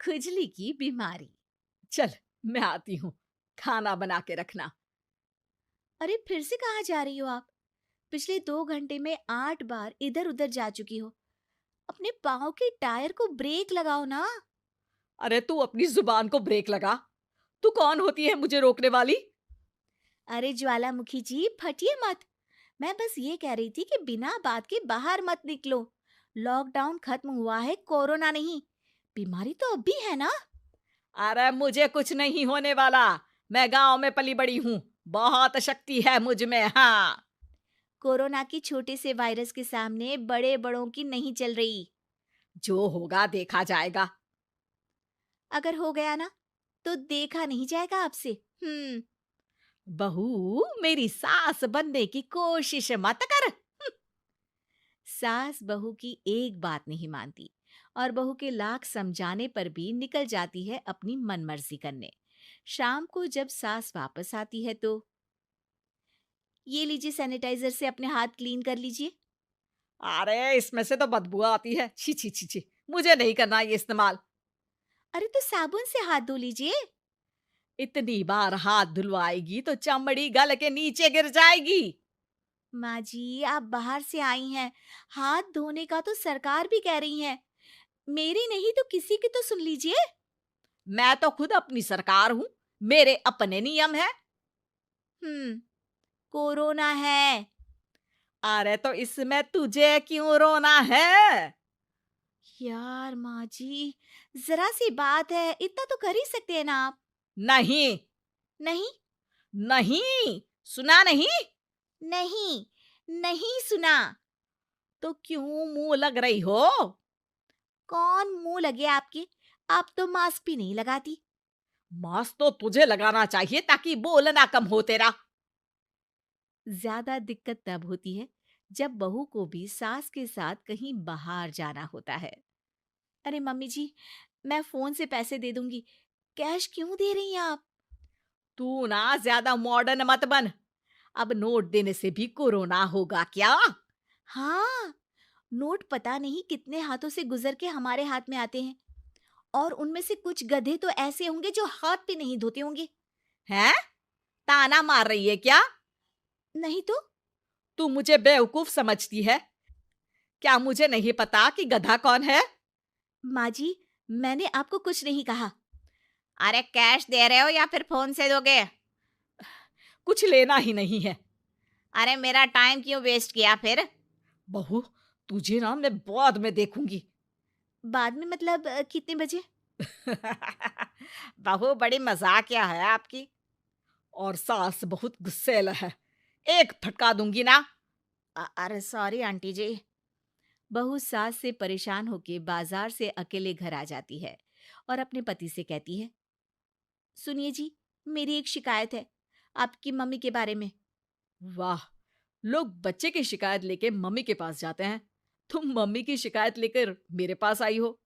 खुजली की बीमारी। चल, मैं आती हूँ, खाना बना के रखना। अरे फिर से कहाँ जा रही हो आप? पिछले 2 घंटे में 8 बार इधर उधर जा चुकी हो। अपने पाँव के टायर को ब्रेक लगाओ ना। अरे तू अपनी जुबान को ब्रेक लगा। तू कौन होती है मुझे रोकने वाली? अरे ज्वालामुखी जी, फटिए मत। मैं बस ये कह रही थी कि बिना बात के बाहर मत निकलो। लॉकडाउन खत्म हुआ है, कोरोना नहीं। बीमारी तो अब भी है ना। अरे मुझे कुछ नहीं होने वाला। मैं गांव में पली बड़ी हूँ। बहुत शक्ति है मुझ में। हाँ, कोरोना की छोटे से वायरस के सामने बड़े बड़ों की नहीं चल रही। जो होगा देखा जाएगा। अगर हो गया ना, तो देखा नहीं जाएगा आपसे। हम्म। बहू, मेरी सास बनने की कोशिश मत कर। सास बहू की एक बात नहीं मानती और बहू के लाख समझाने पर भी निकल जाती है अपनी मनमर्जी करने। शाम को जब सास वापस आती है तो, ये लीजिए सैनिटाइजर से अपने हाथ क्लीन कर लीजिए। अरे इसमें से तो बदबू आती है। छी छी छी छी। मुझे नहीं करना ये इस्तेमाल। अरे तो साबुन से हाथ धो लीजिए। इतनी बार हाथ धुलवाएगी तो चमड़ी गल के नीचे गिर जाएगी। माँ जी, आप बाहर से आई हैं, हाथ धोने का तो सरकार भी कह रही है। मेरी नहीं तो किसी की तो सुन लीजिए। मैं तो खुद अपनी सरकार हूँ। मेरे अपने नियम है। हम्म। कोरोना है। अरे तो इसमें तुझे क्यों रोना है? यार माँ जी, जरा सी बात है, इतना तो कर ही सकते हैं ना आप। नहीं, नहीं। नहीं, सुना नहीं? नहीं। नहीं सुना। तो क्यों मुंह लग रही हो? कौन मुंह लगे आपके? आप तो मास्क भी नहीं लगाती। मास्क तो तुझे लगाना चाहिए ताकि बोलना कम हो तेरा। ज्यादा दिक्कत तब होती है जब बहू को भी सास के साथ कहीं बाहर जाना होता है। अरे मम्मी जी, मैं फोन से पैसे दे दूंगी। कैश क्यों दे रही हैं आप? तू ना ज्यादा मॉडर्न मत बन। अब नोट देने से भी कोरोना होगा क्या? हाँ, नोट पता नहीं कितने हाथों से गुजर के हमारे हाथ में आते हैं, और उनमें से कुछ गधे तो ऐसे होंगे जो हाथ भी नहीं धोते होंगे। हैं? ताना मार रही है क्या? नहीं तो। तू मुझे बेवकूफ समझती है? क्या मुझे नहीं पता कि गधा कौन है? माँ जी, मैंने आपको कुछ नहीं कहा। अरे कैश दे रहे हो या फिर फोन से दोगे? कुछ लेना ही नहीं है। अरे मेरा टाइम क्यों वेस्ट किया फिर? बहू, तुझे ना मैं बाद में देखूंगी। बाद में मतलब कितने बजे? बहू, बड़ी मजाकिया है आपकी। और सास बहुत गुस्सैल है। एक फटका दूंगी ना। अरे सॉरी आंटी जी। बहू सास से परेशान होके बाजार से अकेले घर आ जाती है और अपने पति से कहती है, सुनिए जी, मेरी एक शिकायत है आपकी मम्मी के बारे में। वाह, लोग बच्चे की शिकायत लेके मम्मी के पास जाते हैं। तुम मम्मी की शिकायत लेकर मेरे पास आई हो।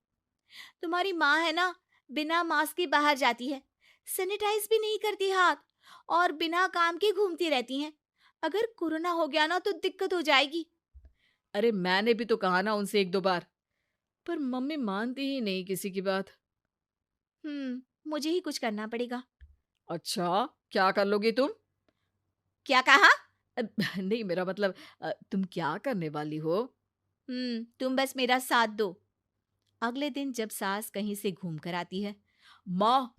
तुम्हारी माँ है ना, बिना मास्क के बाहर जाती है, सैनिटाइज भी नहीं करती हाथ, और बिना काम के घूमती रहती हैं। अगर कोरोना हो गया ना तो दिक्कत हो जाएगी। अरे मैंने भी तो कहा ना उनसे एक दो बार, पर मम्मी मानती ही नहीं किसी की बात। मुझे ही कुछ करना पड़ेगा। अच्छा, क्या कर लोगी तुम? क्या कहा? अ, नहीं, मेरा मतलब तुम क्या करने वाली हो? तुम बस मेरा साथ दो। अगले दिन जब सास कहीं से घूम कर आती है, माँ,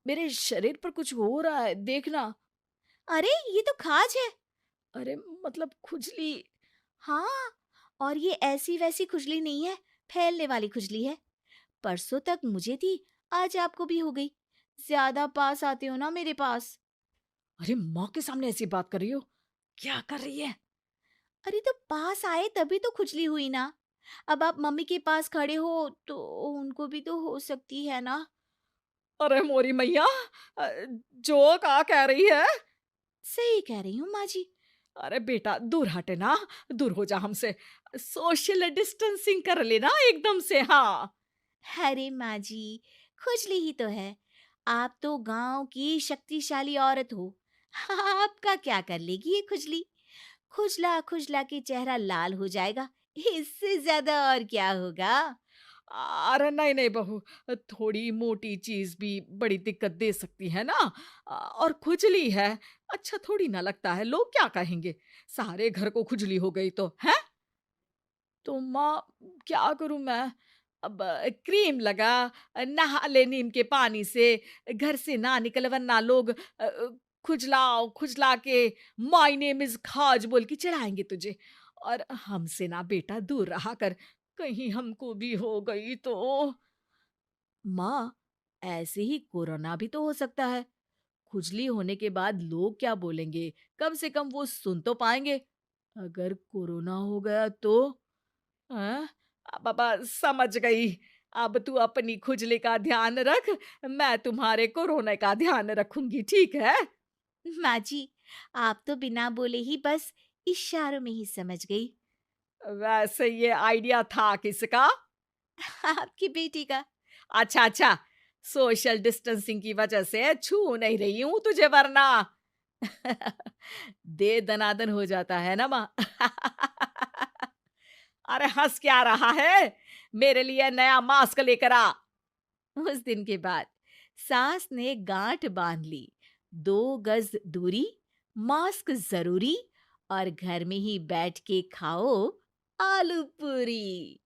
मेरे शरीर पर कुछ हो रहा है, देखना। अरे ये तो खाज है। अरे मतलब खुजली। हाँ, और ये ऐसी वैसी खुजली नहीं है, फैलने वाली खुजली है। परसों तक मुझे थी, आज आपको भी हो गई। ज्यादा पास आते हो ना मेरे पास। अरे माँ के सामने ऐसी बात कर रही हो? क्या कर रही है? अरे तो पास आए तभी तो खुजली हुई ना। अब आप मम्मी के पास खड़े हो तो उनको भी तो हो सकती है ना। अरे मोरी मैया, अ, जो का कह रही है? सही कह रही हूँ माँ जी। अरे बेटा, दूर हटे ना। दूर हो जा हमसे। सोशल डिस्टेंसिंग कर लेना एकदम से। हाँ। अरे माँ जी, खुजली ही तो है। आप तो गांव की शक्तिशाली औरत हो। आपका क्या कर लेगी ये खुजली? खुजला खुजला के चेहरा लाल हो जाएगा, इससे ज्यादा और क्या होगा? अरे नहीं नहीं बहू, थोड़ी मोटी चीज भी बड़ी दिक्कत दे सकती है ना। और खुजली है, अच्छा थोड़ी ना लगता है, लोग क्या कहेंगे? सारे घर को खुजली हो गई तो है। तो माँ, क्या करूं मैं? अब क्रीम लगा, नहा ले नीम के पानी से, घर से ना निकल वरना लोग खुजलाओ खुजला के माय नेम इज खाज बोल के चढ़ाएंगे तुझे। और हमसे ना बेटा दूर रहा कर, कहीं हमको भी हो गई तो। माँ, ऐसे ही कोरोना भी तो हो सकता है। खुजली होने के बाद लोग क्या बोलेंगे? कम से कम वो सुन तो पाएंगे। अगर कोरोना हो गया तो? हाँ, बाबा समझ गई। अब तू अपनी खुजली का ध्यान रख, मैं तुम्हारे कोरोना का ध्यान रखूंगी, ठीक है? माँ जी, आप तो बिना बोले ही बस इशारों में ही समझ गई। वैसे ये आइडिया था किसका? आपकी बेटी का। अच्छा अच्छा, सोशल डिस्टेंसिंग की वजह से छू नहीं रही हूं तुझे वरना। दे दनादन हो जाता है ना माँ। अरे हंस क्या रहा है? मेरे लिए नया मास्क लेकर आ। उस दिन के बाद सास ने गांठ बांध ली। 2 गज दूरी, मास्क जरूरी, और घर में ही बैठ के खाओ आलू पूरी।